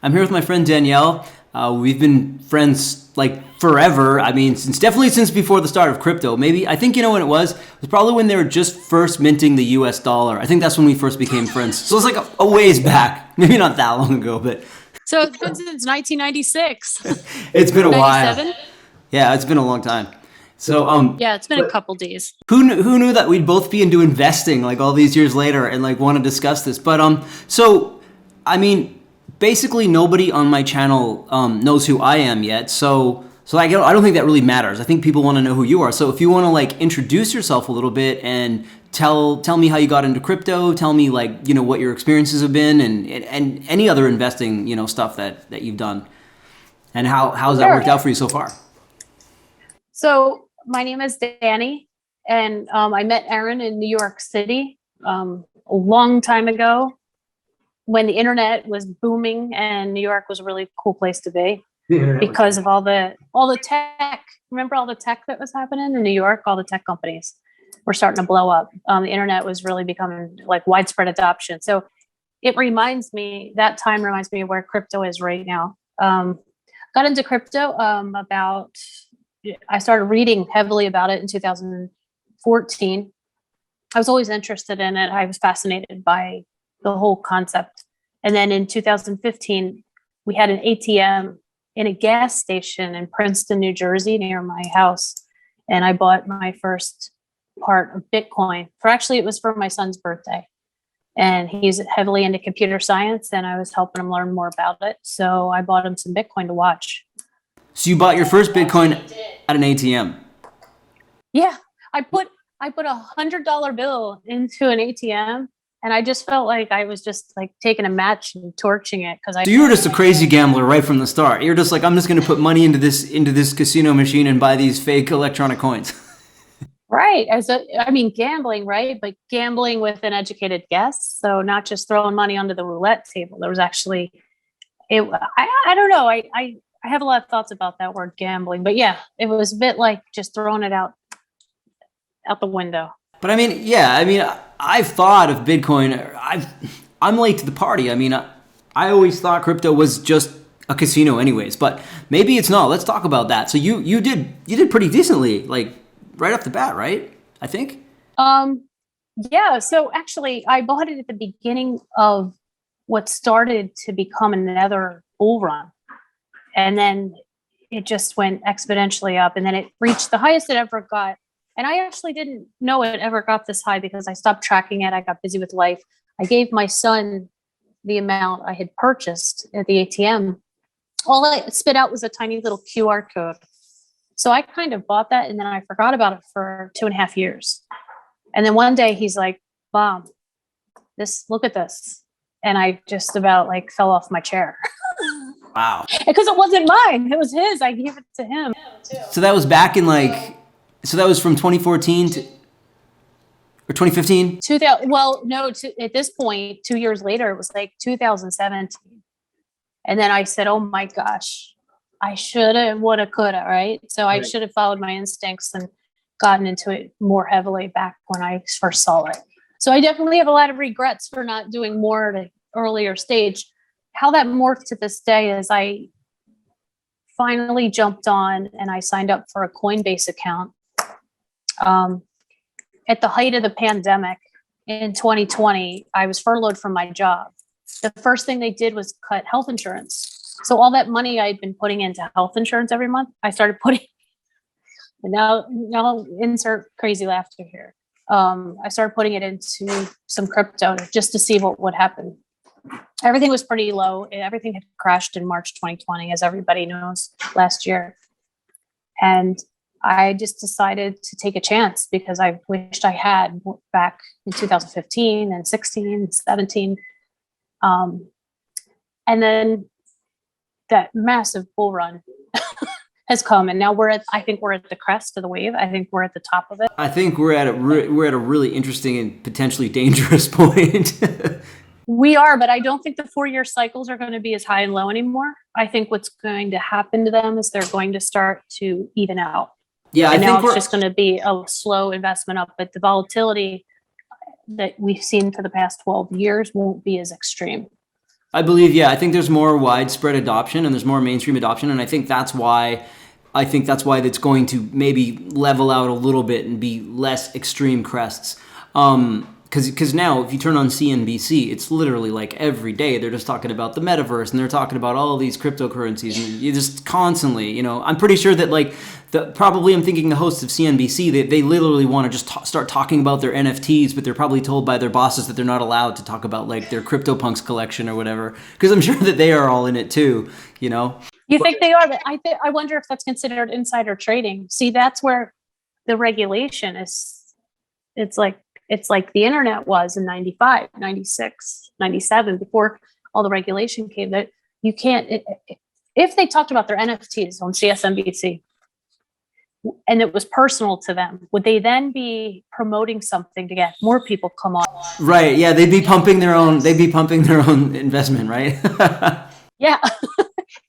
I'm here with my friend Danielle. We've been friends like forever. I mean, since before the start of crypto. Maybe I think you know when it was. It was probably when they were just first minting the U.S. dollar. I think that's when we first became friends. So it's like a ways back. Maybe not that long ago, but So it's been since 1996. it's been a while. 97? Yeah, it's been a long time. So Yeah, it's been a couple days. who knew that we'd both be into investing like all these years later and like want to discuss this? But so I mean, basically nobody on my channel knows who I am yet. So I don't think that really matters. I think people want to know who you are. So if you want to like introduce yourself a little bit and tell me how you got into crypto, tell me like, what your experiences have been and any other investing, stuff that you've done and how's that worked out for you so far? So my name is Danny, and I met Aaron in New York City a long time ago when the internet was booming and New York was a really cool place to be because of all the tech. Remember all the tech that was happening in New York? All the tech companies were starting to blow up. The internet was really becoming like widespread adoption. So that time reminds me of where crypto is right now. Got into crypto I started reading heavily about it in 2014. I was always interested in it. I was fascinated by the whole concept. And then in 2015, we had an ATM in a gas station in Princeton, New Jersey, near my house. And I bought my first part of Bitcoin. It was for my son's birthday. And he's heavily into computer science, and I was helping him learn more about it. So I bought him some Bitcoin to watch. So you bought your first Bitcoin at an ATM? Yeah, I put $100 bill into an ATM, and I just felt like I was just like taking a match and torching it So you were just a crazy gambler right from the start. You're just like, I'm just going to put money into this casino machine and buy these fake electronic coins. Right. Gambling, right? But gambling with an educated guess. So not just throwing money onto the roulette table. There was actually, I don't know. I have a lot of thoughts about that word gambling, but yeah, it was a bit like just throwing it out the window. But I've thought of Bitcoin. I'm late to the party. I always thought crypto was just a casino anyways, but maybe it's not. Let's talk about that. So you did pretty decently, like right off the bat, right? I think. Yeah. So actually I bought it at the beginning of what started to become another bull run. And then it just went exponentially up, and then it reached the highest it ever got. And I actually didn't know it ever got this high because I stopped tracking it. I got busy with life. I gave my son the amount I had purchased at the ATM. All I spit out was a tiny little QR code. So I kind of bought that, and then I forgot about it for 2.5 years. And then one day he's like, Mom, look at this. And I just about like fell off my chair. Wow. Because it wasn't mine. It was his. I gave it to him. So that was back in so that was from 2014 to, or 2015? At this point, 2 years later, it was like 2017. And then I said, oh my gosh, I should have, woulda, coulda, right? So I should have followed my instincts and gotten into it more heavily back when I first saw it. So I definitely have a lot of regrets for not doing more at an earlier stage. How that morphed to this day is I finally jumped on and I signed up for a Coinbase account. At the height of the pandemic in 2020, I was furloughed from my job. The first thing they did was cut health insurance. So all that money I'd been putting into health insurance every month, I started putting, and now insert crazy laughter here. I started putting it into some crypto just to see what would happen. Everything was pretty low. Everything had crashed in March 2020, as everybody knows, last year. And I just decided to take a chance because I wished I had back in 2015 and 16 and 17. And then that massive bull run has come, and now I think we're at the crest of the wave. I think we're at the top of it. I think we're at a really interesting and potentially dangerous point. We are, but I don't think the 4-year cycles are going to be as high and low anymore. I think what's going to happen to them is they're going to start to even out. Yeah, and now it's just going to be a slow investment up, but the volatility that we've seen for the past 12 years won't be as extreme. I believe, yeah, I think there's more widespread adoption and there's more mainstream adoption, and I think that's why it's going to maybe level out a little bit and be less extreme crests. Because now, if you turn on CNBC, it's literally like every day they're just talking about the metaverse and they're talking about all these cryptocurrencies, and you just constantly, I'm pretty sure that I'm thinking the hosts of CNBC, they literally want to just start talking about their NFTs, but they're probably told by their bosses that they're not allowed to talk about like their CryptoPunks collection or whatever, because I'm sure that they are all in it too, You think they are, but I wonder if that's considered insider trading. See, that's where the regulation is. It's like the internet was in 95, 96, 97, before all the regulation came, that you can't, if they talked about their NFTs on CSNBC and it was personal to them, would they then be promoting something to get more people come on? Right. Yeah. They'd be pumping their own investment, right? Yeah.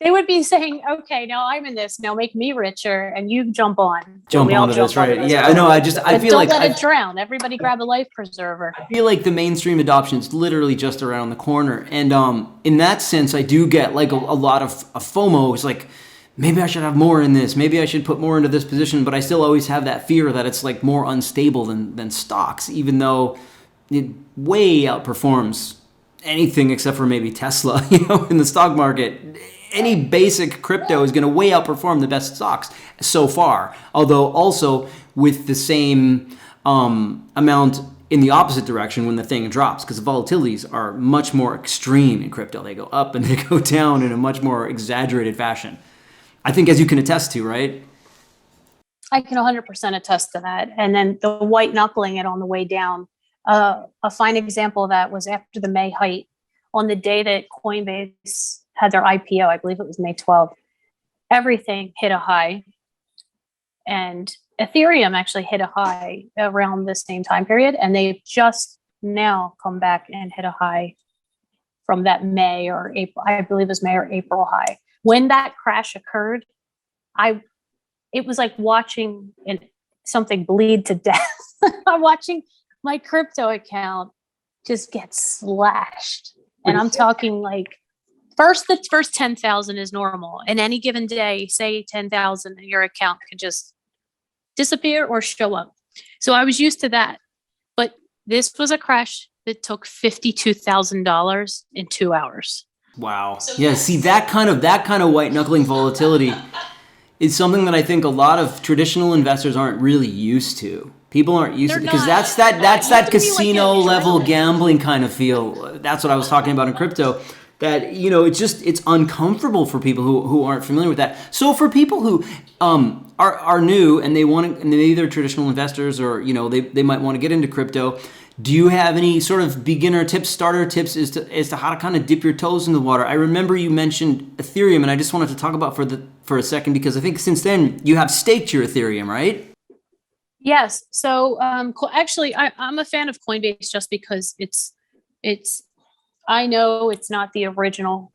They would be saying, okay, now I'm in this, now make me richer and you jump on. Jump onto this, right? Yeah, I know. I feel don't let it drown. Everybody grab a life preserver. I feel like the mainstream adoption is literally just around the corner. And in that sense, I do get like a lot of FOMO. It's like, maybe I should have more in this. Maybe I should put more into this position. But I still always have that fear that it's like more unstable than stocks, even though it way outperforms anything except for maybe Tesla, in the stock market. Any basic crypto is going to way outperform the best stocks so far. Although also with the same amount in the opposite direction when the thing drops, because the volatilities are much more extreme in crypto. They go up and they go down in a much more exaggerated fashion. I think, as you can attest to, right? I can 100% attest to that. And then the white knuckling it on the way down. A fine example of that was after the May height, on the day that Coinbase had their IPO, I believe it was May 12th, everything hit a high. And Ethereum actually hit a high around the same time period. And they've just now come back and hit a high from that May or April, I believe it was May or April high. When that crash occurred, it was like watching something bleed to death. I'm watching my crypto account just get slashed. And I'm talking like, the first 10,000 is normal. And any given day, say 10,000, your account could just disappear or show up. So I was used to that. But this was a crash that took $52,000 in 2 hours. Wow. Yeah, see, that kind of white knuckling volatility is something that I think a lot of traditional investors aren't really used to. People aren't used to it because that's that casino level gambling kind of feel. That's what I was talking about in crypto. That, it's uncomfortable for people who aren't familiar with that. So for people who are new and maybe they're traditional investors, or they might want to get into crypto, do you have any sort of beginner tips, starter tips as to how to kind of dip your toes in the water? I remember you mentioned Ethereum, and I just wanted to talk about for a second, because I think since then you have staked your Ethereum, right? Yes. So actually, I'm a fan of Coinbase just because it's. I know it's not the original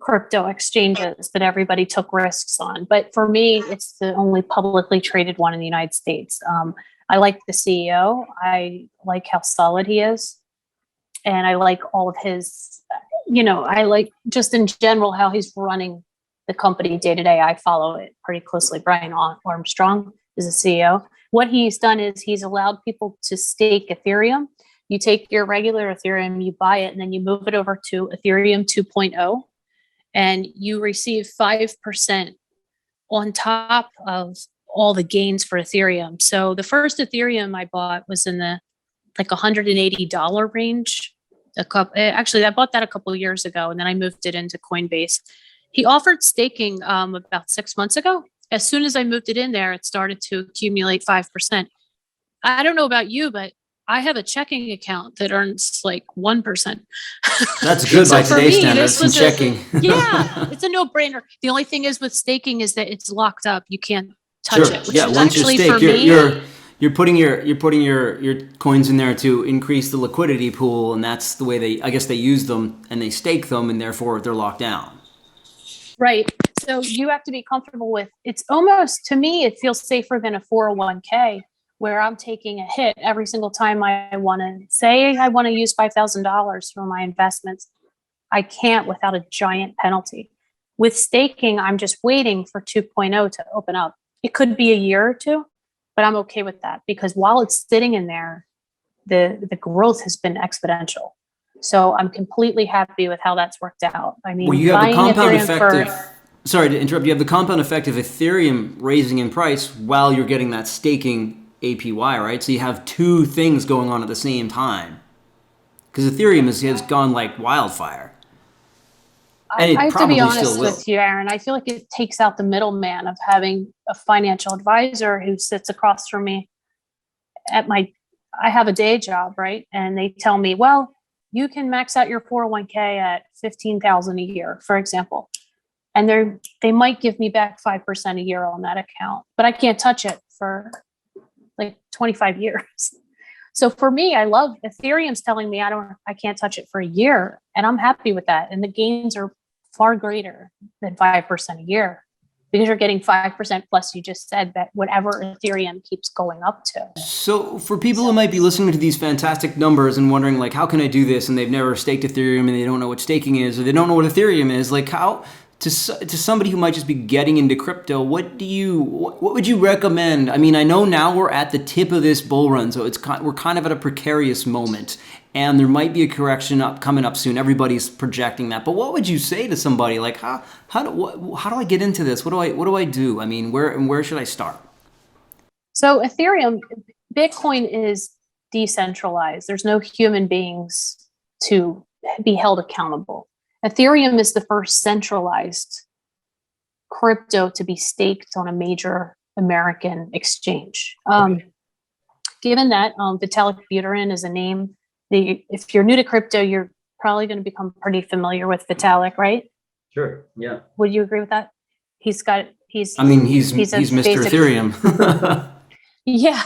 crypto exchanges that everybody took risks on, but for me, it's the only publicly traded one in the United States. I like the CEO. I like how solid he is. And I like all of his, I like just in general how he's running the company day to day. I follow it pretty closely. Brian Armstrong is the CEO. What he's done is he's allowed people to stake Ethereum. You take your regular Ethereum, you buy it, and then you move it over to Ethereum 2.0, and you receive 5% on top of all the gains for Ethereum. So the first Ethereum I bought was in the like $180 range. Actually, I bought that a couple of years ago, and then I moved it into Coinbase. He offered staking about 6 months ago. As soon as I moved it in there, it started to accumulate 5%. I don't know about you, but I have a checking account that earns like 1%. That's good by today's standards. Some checking. Yeah, it's a no-brainer. The only thing is with staking is that it's locked up. You can't touch it. Which is once you stake, you're you're putting your coins in there to increase the liquidity pool, and that's the way they use them, and they stake them, and therefore they're locked down. Right. So you have to be comfortable with. It's almost, to me, it feels safer than a 401k. Where I'm taking a hit every single time I want to use $5,000 for my investments. I can't without a giant penalty. With staking, I'm just waiting for 2.0 to open up. It could be a year or two, but I'm okay with that because while it's sitting in there, the growth has been exponential. So I'm completely happy with how that's worked out. I mean, Well, you have the buying compound Ethereum effect for of, sorry to interrupt, you have the compound effect of Ethereum raising in price while you're getting that staking APY, right? So you have two things going on at the same time. Because Ethereum has gone like wildfire. And I it have to be probably still honest will. with you, Aaron. I feel like it takes out the middleman of having a financial advisor who sits across from me at I have a day job, right? And they tell me, well, you can max out your 401k at 15,000 a year, for example. And they might give me back 5% a year on that account, but I can't touch it for like 25 years. So for me, I love Ethereum's telling me I can't touch it for a year, and I'm happy with that. And the gains are far greater than 5% a year because you're getting 5% plus you just said that whatever Ethereum keeps going up to. So for people who might be listening to these fantastic numbers and wondering like, how can I do this? And they've never staked Ethereum and they don't know what staking is, or they don't know what Ethereum is, like how, to somebody who might just be getting into crypto, what would you recommend? I mean, I know now we're at the tip of this bull run, so we're kind of at a precarious moment, and there might be a correction coming up soon. Everybody's projecting that, but what would you say to somebody like how do I get into this? What do I do? I mean, where should I start? So Bitcoin is decentralized. There's no human beings to be held accountable. Ethereum is the first centralized crypto to be staked on a major American exchange. Given that Vitalik Buterin is a name, if you're new to crypto, you're probably going to become pretty familiar with Vitalik, right? Sure. Yeah. Would you agree with that? He's Mr. Ethereum. Yeah.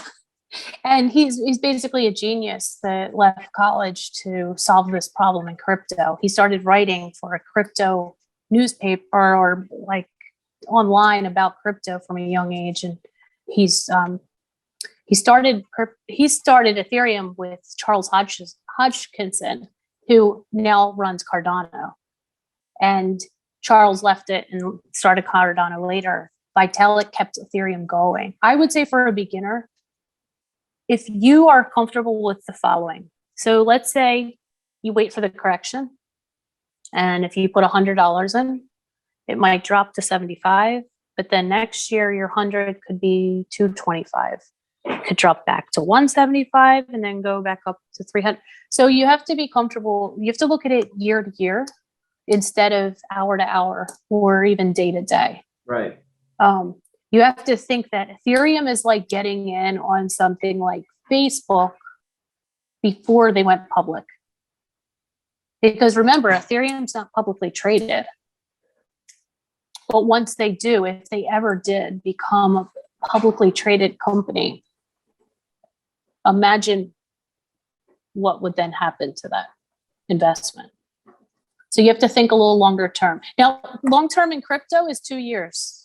And he's basically a genius that left college to solve this problem in crypto. He started writing for a crypto newspaper or like online about crypto from a young age, and he started Ethereum with Charles Hodgkinson, who now runs Cardano. And Charles left it and started Cardano later. Vitalik kept Ethereum going. I would say for a beginner, if you are comfortable with the following, so let's say you wait for the correction, and if you put $100 in, it might drop to 75, but then next year your 100 could be 225. It could drop back to 175 and then go back up to 300. So you have to be comfortable. You have to look at it year to year instead of hour to hour or even day to day. Right. You have to think that Ethereum is like getting in on something like Facebook before they went public. Because remember, Ethereum's not publicly traded. But once they do, if they ever did become a publicly traded company, imagine what would then happen to that investment. So you have to think a little longer term. Now, long term in crypto is 2 years.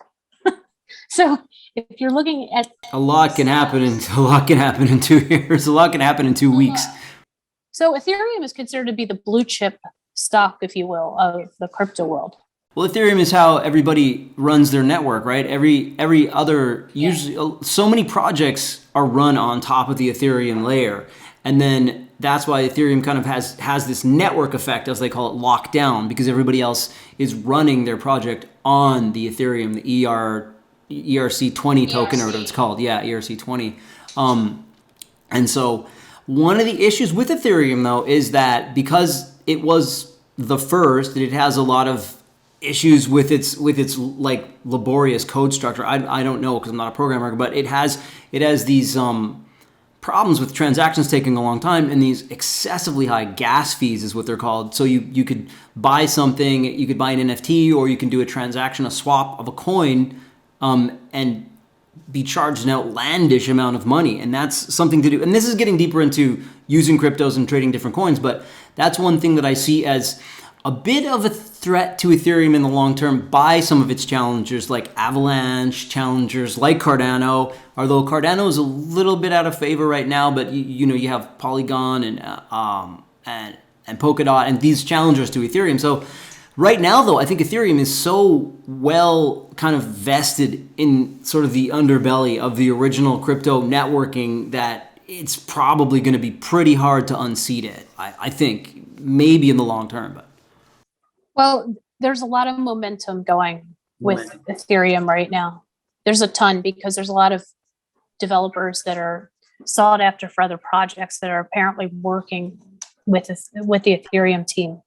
So if you're looking at a lot can happen in 2 years. A lot can happen in 2 weeks. So Ethereum is considered to be the blue chip stock, if you will, of the crypto world. Well, Ethereum is how everybody runs their network, right? Every other, usually, so many projects are run on top of the Ethereum layer. And then that's why Ethereum kind of has this network effect, as they call it, locked down, because everybody else is running their project on the Ethereum, the ERC20 token, or whatever it's called. Yeah, ERC20. And so one of the issues with Ethereum, though, is that because it was the first, it has a lot of issues with its like laborious code structure. I don't know because I'm not a programmer, but it has these problems with transactions taking a long time and these excessively high gas fees is what they're called. So you could buy something, you could buy an NFT, or you can do a transaction, a swap of a coin, and be charged an outlandish amount of money. And that's something to do. And this is getting deeper into using cryptos and trading different coins, but that's one thing that I see as a bit of a threat to Ethereum in the long term by some of its challengers like Avalanche, challengers like Cardano, although Cardano is a little bit out of favor right now, but you have Polygon and and Polkadot and these challengers to Ethereum. So right now, though, I think Ethereum is so well kind of vested in sort of the underbelly of the original crypto networking that it's probably going to be pretty hard to unseat it. I think maybe in the long term. But Well, there's a lot of momentum going with Ethereum right now. There's a ton because there's a lot of developers that are sought after for other projects that are apparently working with the Ethereum team.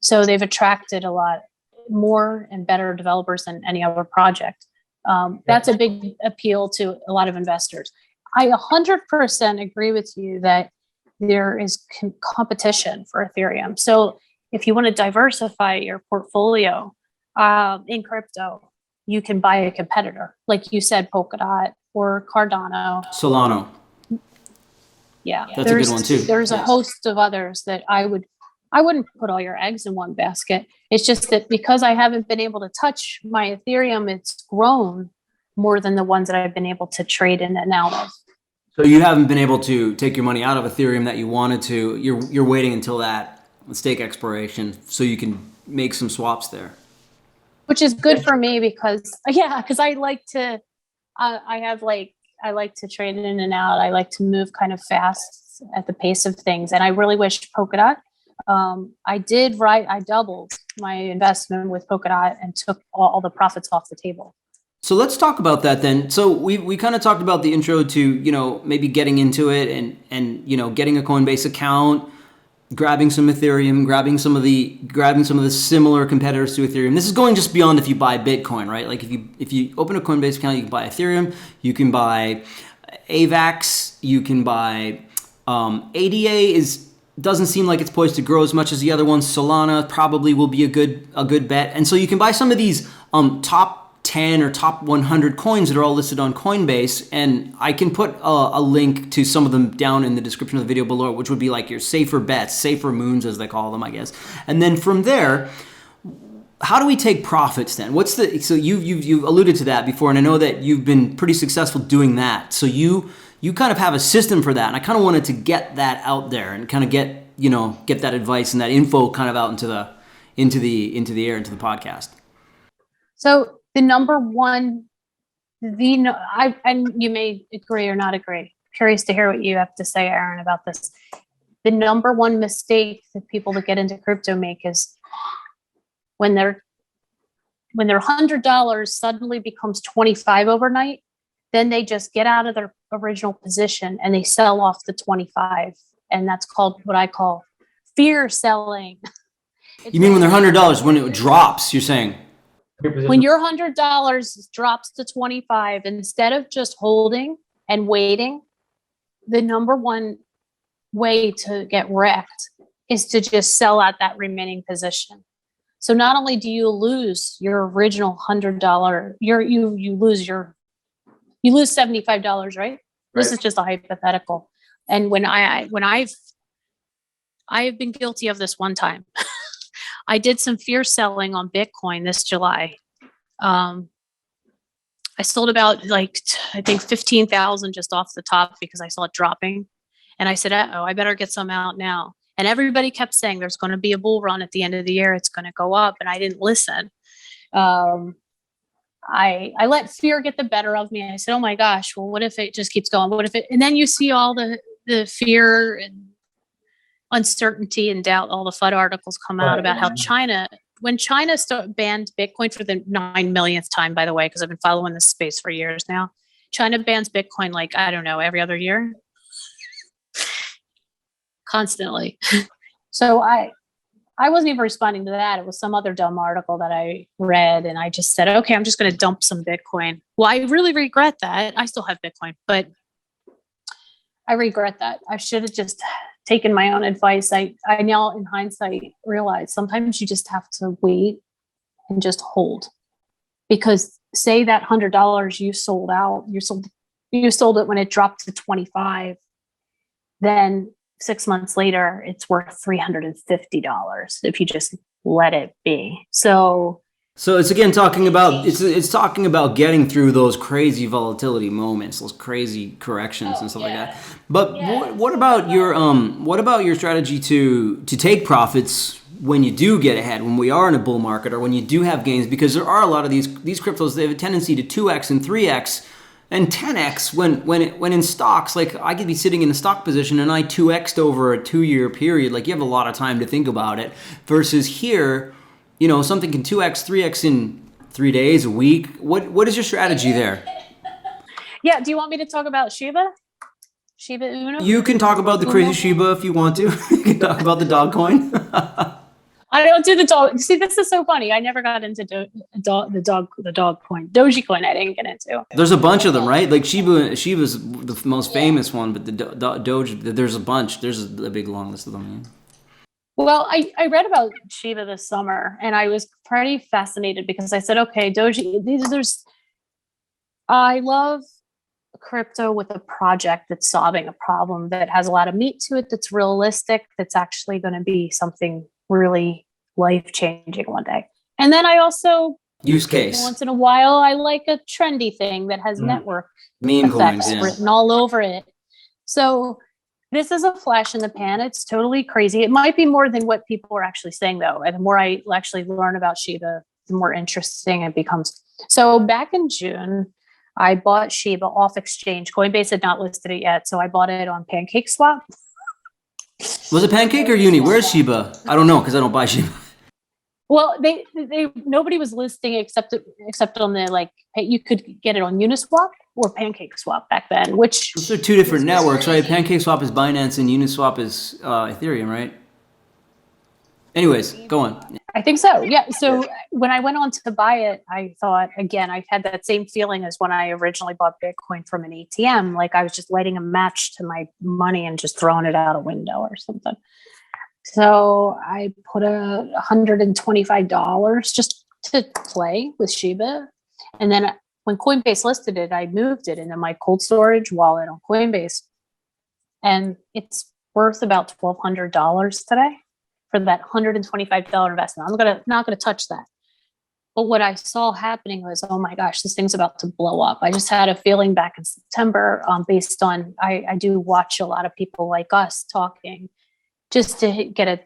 So they've attracted a lot more and better developers than any other project. That's a big appeal to a lot of investors. I 100% agree with you that there is competition for Ethereum. So if you want to diversify your portfolio in crypto, you can buy a competitor, like you said, Polkadot or Cardano. Solano. Yeah, that's a good one too. There's a host of others that I wouldn't put all your eggs in one basket. It's just that because I haven't been able to touch my Ethereum, it's grown more than the ones that I've been able to trade in and out of. So you haven't been able to take your money out of Ethereum that you wanted to. You're waiting until that stake expiration so you can make some swaps there. Which is good for me because I like to, I like to trade in and out. I like to move kind of fast at the pace of things. And I really wish Polkadot, I doubled my investment with Polkadot and took all the profits off the table. So let's talk about that then. So we kind of talked about the intro to, maybe getting into it and getting a Coinbase account, grabbing some Ethereum, grabbing some of the similar competitors to Ethereum. This is going just beyond if you buy Bitcoin, right? Like if you open a Coinbase account, you can buy Ethereum, you can buy AVAX, you can buy ADA doesn't seem like it's poised to grow as much as the other ones. Solana probably will be a good bet. And so you can buy some of these top 10 or top 100 coins that are all listed on Coinbase, and I can put a link to some of them down in the description of the video below, which would be like your safer bets, safer moons as they call them, I guess. And then from there, how do we take profits then? So you've alluded to that before, and I know that you've been pretty successful doing that. So you kind of have a system for that, and I kind of wanted to get that out there and kind of get that advice and that info kind of out into the air, into the podcast. So the number one, and you may agree or not agree. Curious to hear what you have to say, Aaron, about this. The number one mistake that people that get into crypto make is when their $100 suddenly becomes 25 overnight, then they just get out of their original position and they sell off the 25, and that's called what I call fear selling. You mean when they're $100 when it drops? You're saying. When your $100 drops to 25, instead of just holding and waiting, the number one way to get wrecked is to just sell out that remaining position. So not only do you lose your original $100, you lose $75, right? This is just a hypothetical. And I've been guilty of this one time. I did some fear selling on Bitcoin this July. I sold about I think 15,000 just off the top because I saw it dropping. And I said, I better get some out now. And everybody kept saying there's going to be a bull run at the end of the year. It's going to go up. And I didn't listen. I let fear get the better of me. I said, oh my gosh, well, what if it just keeps going? And then you see all the fear and uncertainty and doubt, all the FUD articles come out about how when China banned Bitcoin for the 9 millionth time, by the way, because I've been following this space for years now. China bans Bitcoin every other year. Constantly. So I wasn't even responding to that. It was some other dumb article that I read, and I just said, okay, I'm just going to dump some Bitcoin. Well, I really regret that. I still have Bitcoin, but I regret that. I should have just taken my own advice. I now in hindsight realize sometimes you just have to wait and just hold, because say that $100 you sold out, you sold it when it dropped to 25, then 6 months later it's worth $350 if you just let it be. So So it's again talking about it's talking about getting through those crazy volatility moments, those crazy corrections and stuff like that. But what about your strategy to take profits when you do get ahead, when we are in a bull market or when you do have gains? Because there are a lot of these cryptos, they have a tendency to 2x and 3x and 10x when in stocks. Like I could be sitting in a stock position and I 2x'd over a 2-year period. Like you have a lot of time to think about it. Versus here, something can 2x, 3x in 3 days, a week. What is your strategy there? Yeah. Do you want me to talk about Shiba Uno? You can talk about the crazy Shiba if you want to. You can talk about the dog coin. I don't do the dog. See, this is so funny. I never got into the dog coin, Doji coin. I didn't get into. There's a bunch of them, right? Like Shiba's the most famous one, but the Doge, there's a bunch. There's a big long list of them. Well, I read about Shiba this summer, and I was pretty fascinated because I said, okay, Doji. I love crypto with a project that's solving a problem that has a lot of meat to it, that's realistic, that's actually going to be something really life-changing one day. And then I also use case once in a while I like a trendy thing that has network meme effects coins written all over it. So this is a flash in the pan. It's totally crazy. It might be more than what people are actually saying, though. And the more I actually learn about Shiba, the more interesting it becomes. So back in June, I bought Shiba off exchange. Coinbase had not listed it yet, so I bought it on PancakeSwap. Was it Pancake or Uni? Where's Shiba? I don't know because I don't buy Shiba. Well, they nobody was listing except on the you could get it on Uniswap or PancakeSwap back then. Which those are two different networks, right? PancakeSwap is Binance and Uniswap is Ethereum, right? Anyways, go on. I think so. Yeah. So when I went on to buy it, I thought, again, I had that same feeling as when I originally bought Bitcoin from an ATM. Like I was just lighting a match to my money and just throwing it out a window or something. So I put $125 just to play with Shiba. And then when Coinbase listed it, I moved it into my cold storage wallet on Coinbase. And it's worth about $1,200 today for that $125 investment. I'm not gonna touch that. But what I saw happening was, oh my gosh, this thing's about to blow up. I just had a feeling back in September, based on I do watch a lot of people like us talking, just to get a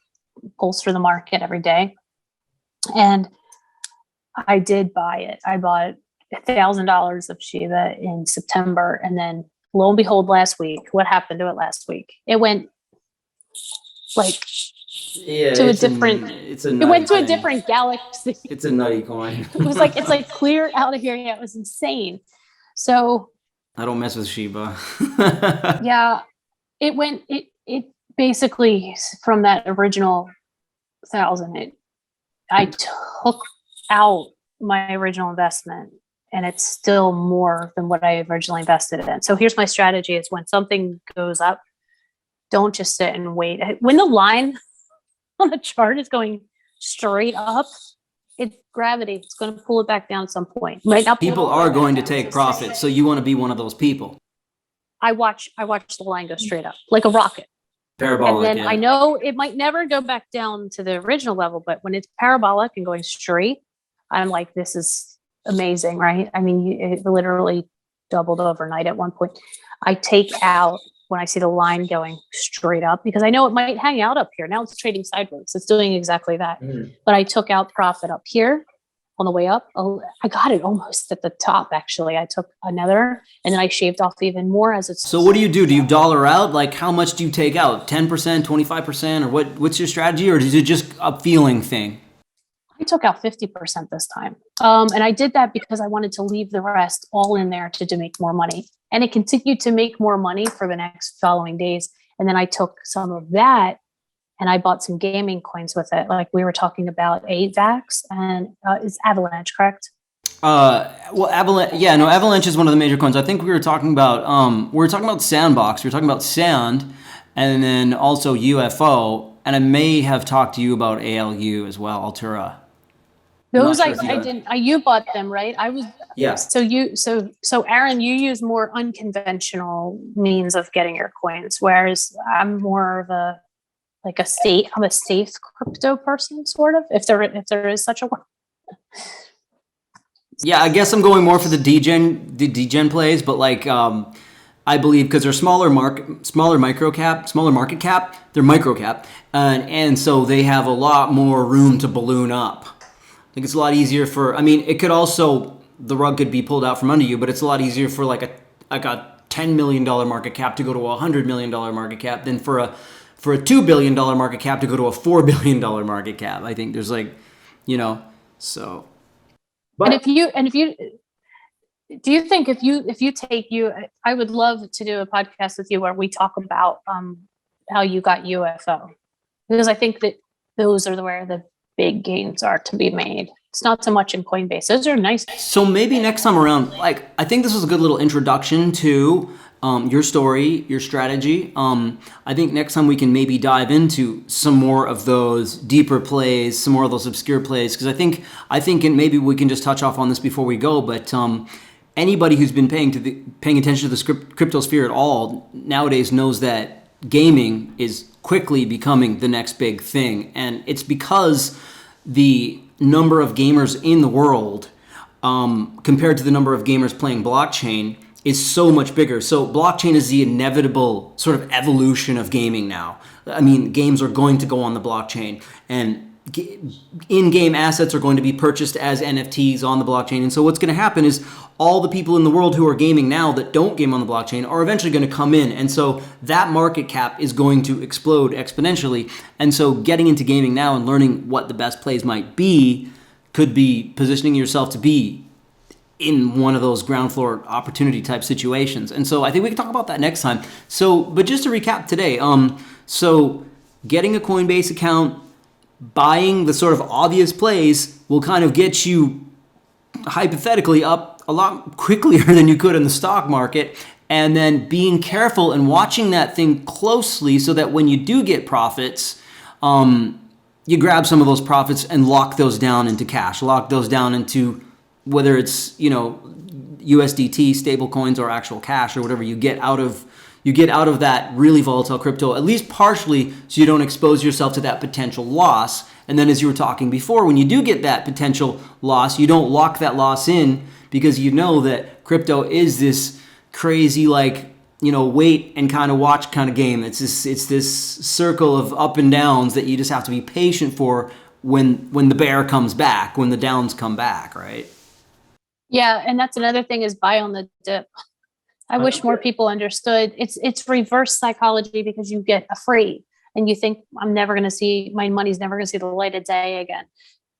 pulse for the market every day. And I did buy it. I bought $1,000 of Shiba in September, and then lo and behold, last week, what happened to it last week? It went to a different. It went to a different galaxy. It's a nutty coin. It's like clear out of here. Yeah, it was insane. So I don't mess with Shiba. Yeah, it basically from that original 1,000. I took out my original investment, and it's still more than what I originally invested in. So here's my strategy: is when something goes up, don't just sit and wait. When the line on the chart is going straight up, it's gravity. It's going to pull it back down at some point. People are going to take profits, so you want to be one of those people. I watch the line go straight up like a rocket. Parabolic. And then I know it might never go back down to the original level, but when it's parabolic and going straight, I'm like, this is amazing, right? I mean, it literally doubled overnight at one point. I take out when I see the line going straight up because I know it might hang out up here. Now it's trading sideways. It's doing exactly that. But I took out profit up here on the way up. Oh, I got it almost at the top, actually. I took another, and then I shaved off even more as it's... So what do? Do you dollar out? Like, how much do you take out? 10%, 25%? Or what's your strategy? Or is it just a feeling thing? I took out 50% this time. And I did that because I wanted to leave the rest all in there to make more money. And it continued to make more money for the next following days. And then I took some of that and I bought some gaming coins with it. Like we were talking about AVAX and is Avalanche, correct? Well, Avalanche, yeah, no, Avalanche is one of the major coins. I think we were talking about Sandbox. We were talking about Sand and then also UFO. And I may have talked to you about ALU as well, Altura. Those I didn't. You bought them, right? I was. Yeah. So Aaron, you use more unconventional means of getting your coins, whereas I'm more of I'm a safe crypto person, sort of. If there is such a word. Yeah, I guess I'm going more for the degen plays, but like I believe because they're smaller market cap, they're micro cap, and so they have a lot more room to balloon up. I think it's a lot easier for. I mean, it could also the rug could be pulled out from under you, but it's a lot easier for like a $10 million market cap to go to a $100 million market cap than for a $2 billion market cap to go to a $4 billion market cap. I think there's like, so. But if you do you think if you take I would love to do a podcast with you where we talk about how you got UFO, because I think that those are where the big gains are to be made. It's not so much in Coinbase. Those are nice. So maybe next time around, like I think this was a good little introduction to your story, your strategy. I think next time we can maybe dive into some more of those deeper plays, some more of those obscure plays, because I think and maybe we can just touch off on this before we go, but anybody who's been paying attention to the crypto sphere at all nowadays knows that gaming is quickly becoming the next big thing, and it's because the number of gamers in the world compared to the number of gamers playing blockchain is so much bigger. So blockchain is the inevitable sort of evolution of gaming now. I mean, games are going to go on the blockchain, and in-game assets are going to be purchased as NFTs on the blockchain. And so what's going to happen is all the people in the world who are gaming now that don't game on the blockchain are eventually going to come in. And so that market cap is going to explode exponentially. And so getting into gaming now and learning what the best plays might be could be positioning yourself to be in one of those ground floor opportunity type situations. And so I think we can talk about that next time. So, but just to recap today, so getting a Coinbase account, buying the sort of obvious plays will kind of get you hypothetically up a lot quicker than you could in the stock market. And then being careful and watching that thing closely so that when you do get profits, you grab some of those profits and lock those down into cash, lock those down into whether it's, USDT, stable coins, or actual cash, or whatever you get out of that really volatile crypto, at least partially, so you don't expose yourself to that potential loss. And then as you were talking before, when you do get that potential loss, you don't lock that loss in because you know that crypto is this crazy, wait and kind of watch kind of game. It's this circle of up and downs that you just have to be patient for when the bear comes back, when the downs come back, right? Yeah, and that's another thing is buy on the dip. I wish more people understood. It's reverse psychology because you get afraid and you think my money's never going to see the light of day again.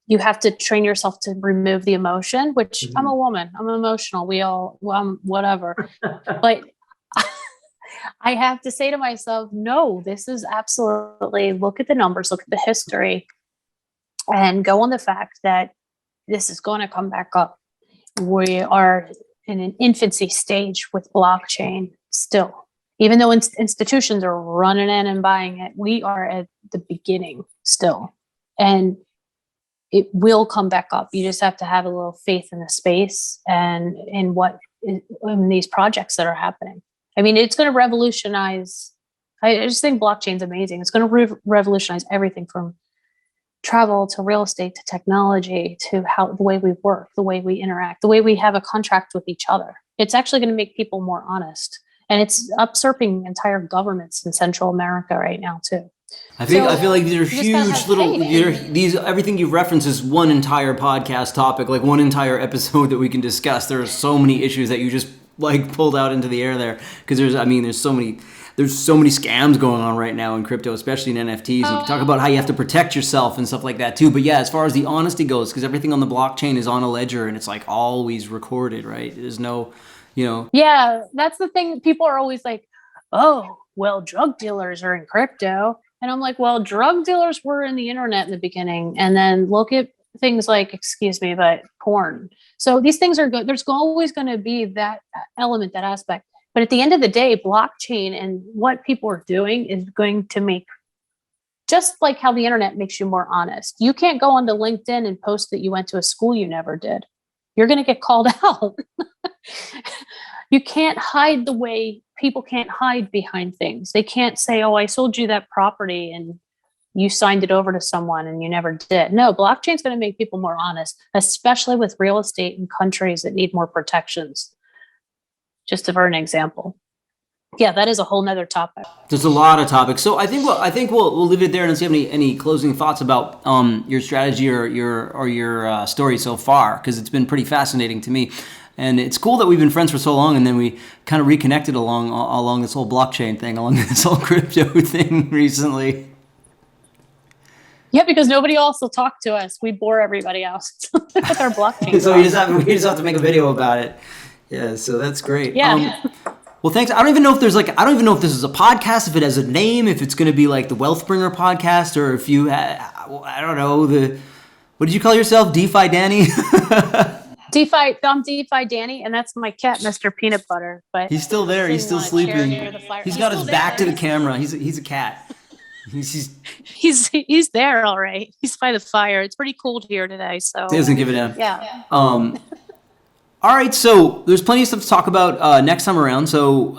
You have to train yourself to remove the emotion, which I'm a woman, I'm emotional. Whatever. But I have to say to myself, no, this is absolutely, look at the numbers, look at the history, and go on the fact that this is going to come back up. We are in an infancy stage with blockchain still. Even though institutions are running in and buying it, we are at the beginning still. And it will come back up. You just have to have a little faith in the space and in these projects that are happening. I mean, it's going to revolutionize. I just think blockchain's amazing. It's going to revolutionize everything from travel to real estate to technology to the way we work, the way we interact, the way we have a contract with each other. It's actually going to make people more honest. And it's usurping entire governments in Central America right now too. I feel like these are huge little. Everything you've referenced is one entire podcast topic, like one entire episode that we can discuss. There are so many issues that you just pulled out into the air there, because there's so many scams going on right now in crypto, especially in NFTs. You can talk about how you have to protect yourself and stuff like that too. But yeah, as far as the honesty goes, because everything on the blockchain is on a ledger and it's always recorded, right? There's no, Yeah, that's the thing. People are always like, oh, well, drug dealers are in crypto. And I'm like, well, drug dealers were in the internet in the beginning. And then look at things like, excuse me, but porn. So these things are good. There's always going to be that element, that aspect. But at the end of the day, blockchain and what people are doing is going to make, just like how the internet makes you more honest. You can't go onto LinkedIn and post that you went to a school you never did. You're going to get called out. You can't hide the way people can't hide behind things. They can't say, oh, I sold you that property and you signed it over to someone and you never did. No, blockchain's going to make people more honest, especially with real estate in countries that need more protections. Just for an example. Yeah, that is a whole nother topic. There's a lot of topics. So I think we'll leave it there and see if you have any closing thoughts about your strategy or your story so far, because it's been pretty fascinating to me. And it's cool that we've been friends for so long, and then we kind of reconnected along this whole blockchain thing, along this whole crypto thing recently. Yeah, because nobody else will talk to us. We bore everybody else with our blockchain. So we just have to make a video about it. Yeah, so that's great. Yeah. Well, thanks. I don't even know if this is a podcast, if it has a name, if it's going to be like the WealthBringer podcast, or if you, I don't know, what did you call yourself? DeFi Danny? I'm DeFi Danny, and that's my cat, Mr. Peanut Butter. But he's still there. He's still sleeping. He's got his back to the camera. He's a cat. He's there, all right. He's by the fire. It's pretty cold here today, so he doesn't give a damn. Yeah. All right, so there's plenty of stuff to talk about next time around. So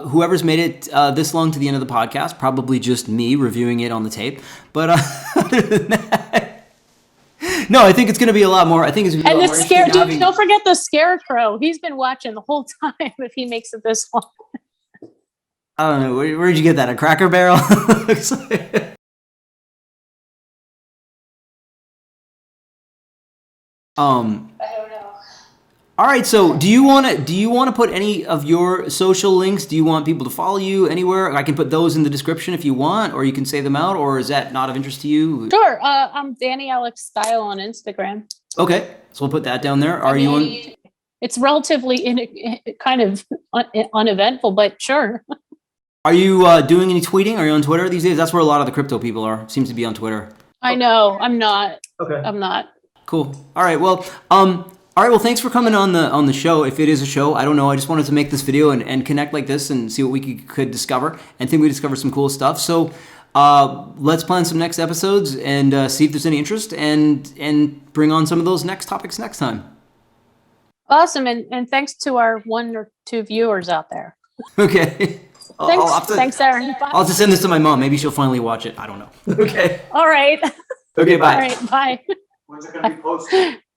whoever's made it this long to the end of the podcast, probably just me reviewing it on the tape. But other than that, no, I think it's going to be a lot more. I think it's going to be a lot more. Don't forget the scarecrow. He's been watching the whole time. If he makes it this long. I don't know. Where'd you get that? A Cracker Barrel? I don't know. All right. So, do you want to put any of your social links? Do you want people to follow you anywhere? I can put those in the description if you want, or you can say them out. Or is that not of interest to you? Sure. I'm Danny Alex Style on Instagram. Okay, so we'll put that down there. Are you on? It's relatively kind of uneventful, but sure. Are you doing any tweeting? Are you on Twitter these days? That's where a lot of the crypto people are. Seems to be on Twitter. I know. I'm not. Okay. I'm not. Cool. All right. Well. All right. Well, thanks for coming on the show. If it is a show, I don't know. I just wanted to make this video and connect like this and see what we could discover. And think we discovered some cool stuff. So let's plan some next episodes and see if there's any interest and bring on some of those next topics next time. Awesome. And thanks to our 1 or 2 viewers out there. Okay. Thanks, Aaron. Bye. I'll have to send this to my mom. Maybe she'll finally watch it. I don't know. Okay. All right. Okay. Bye. All right. Bye. When's it going to be posted?